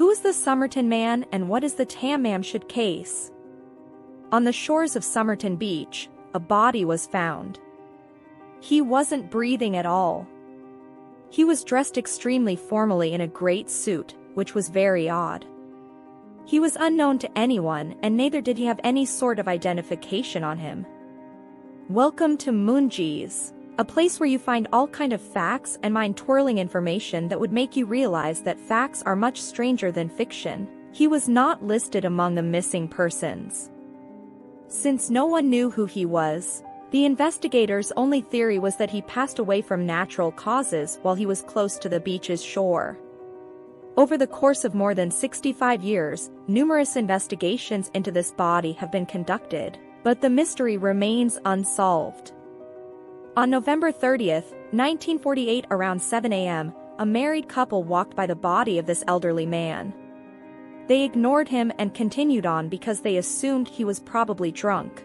Who is the Somerton man and what is the Tamam Shud case? On the shores of Somerton Beach, a body was found. He wasn't breathing at all. He was dressed extremely formally in a great suit, which was very odd. He was unknown to anyone and neither did he have any sort of identification on him. Welcome to Moonjis, a place where you find all kind of facts and mind-twirling information that would make you realize that facts are much stranger than fiction. He was not listed among the missing persons. Since no one knew who he was, the investigators' only theory was that he passed away from natural causes while he was close to the beach's shore. Over the course of more than 65 years, numerous investigations into this body have been conducted, but the mystery remains unsolved. On November 30th, 1948 around 7 a.m., a married couple walked by the body of this elderly man. They ignored him and continued on because they assumed he was probably drunk.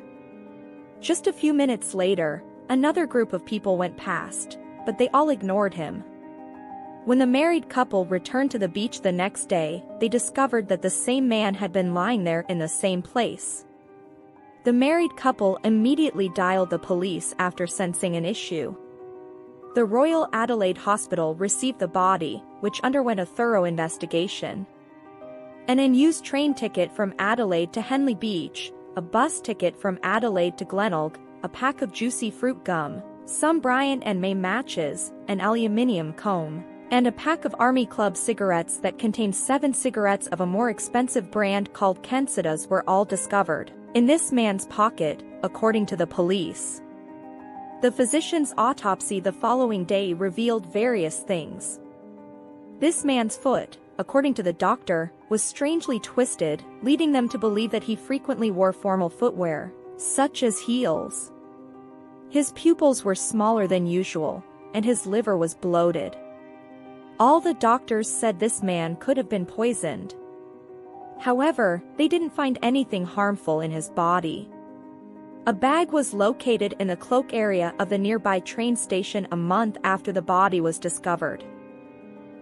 Just a few minutes later, another group of people went past, but they all ignored him. When the married couple returned to the beach the next day, they discovered that the same man had been lying there in the same place. The married couple immediately dialed the police after sensing an issue. The Royal Adelaide Hospital received the body, which underwent a thorough investigation. An unused train ticket from Adelaide to Henley Beach, a bus ticket from Adelaide to Glenelg, a pack of juicy fruit gum, some Bryant and May matches, an aluminium comb, and a pack of Army Club cigarettes that contained 7 cigarettes of a more expensive brand called Kensitas were all discovered in this man's pocket, according to the police. The physician's autopsy the following day revealed various things. This man's foot, according to the doctor, was strangely twisted, leading them to believe that he frequently wore formal footwear, such as heels. His pupils were smaller than usual, and his liver was bloated. All the doctors said this man could have been poisoned. However, they didn't find anything harmful in his body. A bag was located in the cloak area of the nearby train station a month after the body was discovered.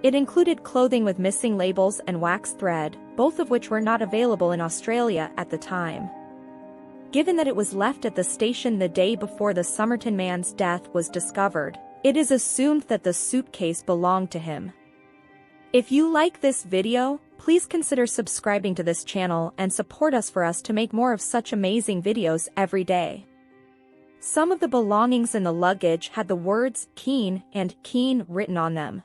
It included clothing with missing labels and wax thread, both of which were not available in Australia at the time. Given that it was left at the station the day before the Somerton man's death was discovered, it is assumed that the suitcase belonged to him. If you like this video, please consider subscribing to this channel and support us for us to make more of such amazing videos every day. Some of the belongings in the luggage had the words "Keen" and "Keen" written on them.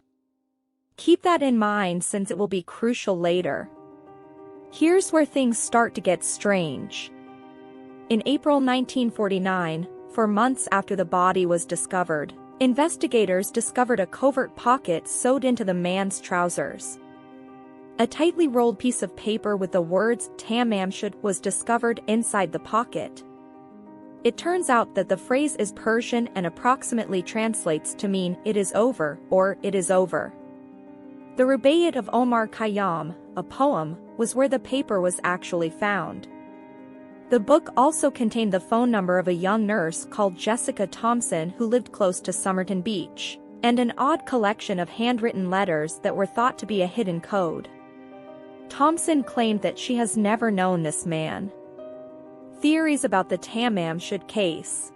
Keep that in mind since it will be crucial later. Here's where things start to get strange. In April 1949, 4 months after the body was discovered, investigators discovered a covert pocket sewed into the man's trousers. A tightly rolled piece of paper with the words Tamam Shud was discovered inside the pocket. It turns out that the phrase is Persian and approximately translates to mean "it is over" or "it is over." The Rubaiyat of Omar Khayyam, a poem, was where the paper was actually found. The book also contained the phone number of a young nurse called Jessica Thompson who lived close to Somerton Beach, and an odd collection of handwritten letters that were thought to be a hidden code. Thompson claimed that she has never known this man. Theories about the Tamam Shud case.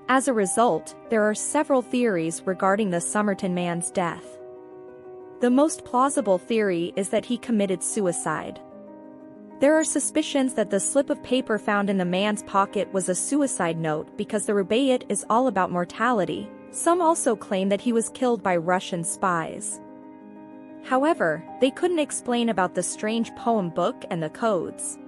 As a result, there are several theories regarding the Somerton man's death. The most plausible theory is that he committed suicide. There are suspicions that the slip of paper found in the man's pocket was a suicide note because the Rubaiyat is all about mortality. Some also claim that he was killed by Russian spies. However, they couldn't explain about the strange poem book and the codes.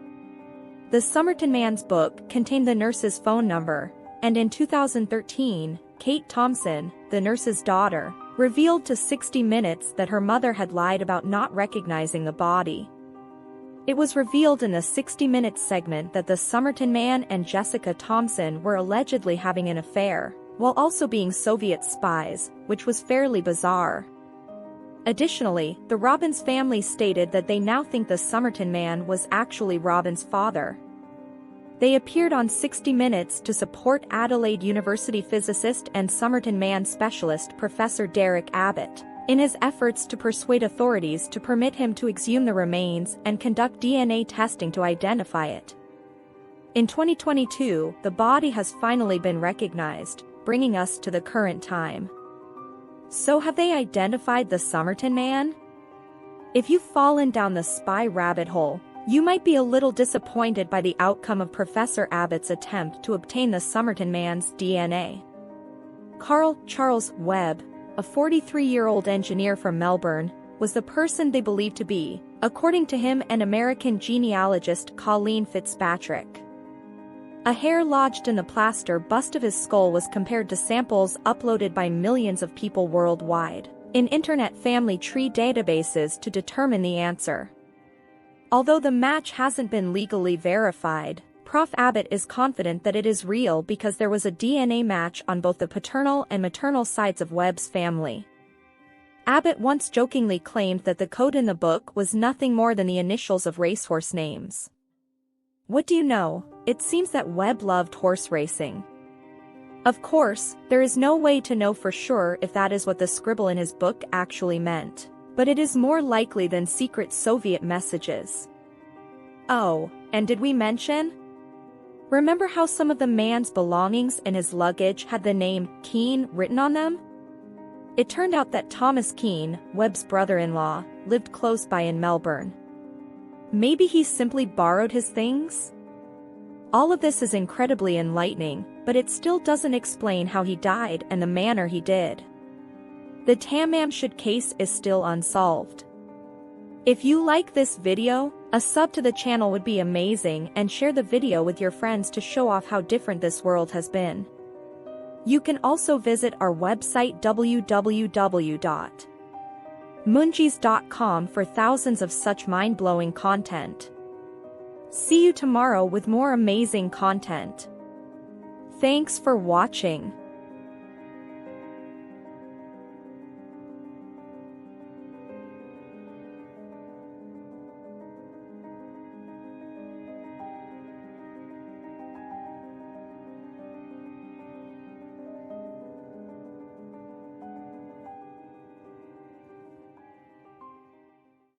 The Somerton man's book contained the nurse's phone number, and in 2013, Kate Thompson, the nurse's daughter, revealed to 60 Minutes that her mother had lied about not recognizing the body. It was revealed in the 60 Minutes segment that the Somerton man and Jessica Thompson were allegedly having an affair, while also being Soviet spies, which was fairly bizarre. Additionally, the Robbins family stated that they now think the Somerton man was actually Robin's father. They appeared on 60 Minutes to support Adelaide University physicist and Somerton man specialist Professor Derek Abbott, in his efforts to persuade authorities to permit him to exhume the remains and conduct DNA testing to identify it. In 2022, the body has finally been recognized, bringing us to the current time. So have they identified the Somerton man? If you've fallen down the spy rabbit hole, you might be a little disappointed by the outcome of Professor Abbott's attempt to obtain the Somerton man's DNA. Carl Charles Webb, a 43-year-old engineer from Melbourne, was the person they believed to be, according to him and American genealogist Colleen Fitzpatrick. A hair lodged in the plaster bust of his skull was compared to samples uploaded by millions of people worldwide in internet family tree databases to determine the answer. Although the match hasn't been legally verified, Prof. Abbott is confident that it is real because there was a DNA match on both the paternal and maternal sides of Webb's family. Abbott once jokingly claimed that the code in the book was nothing more than the initials of racehorse names. What do you know? It seems that Webb loved horse racing. Of course, there is no way to know for sure if that is what the scribble in his book actually meant, but it is more likely than secret Soviet messages. Oh, and did we mention? Remember how some of the man's belongings in his luggage had the name Keene written on them? It turned out that Thomas Keene, Webb's brother-in-law, lived close by in Melbourne. Maybe he simply borrowed his things? All of this is incredibly enlightening, but it still doesn't explain how he died and the manner he did. The Tamam Shud case is still unsolved. If you like this video, a sub to the channel would be amazing, and share the video with your friends to show off how different this world has been. You can also visit our website www.moonjis.com for thousands of such mind-blowing content. See you tomorrow with more amazing content. Thanks for watching.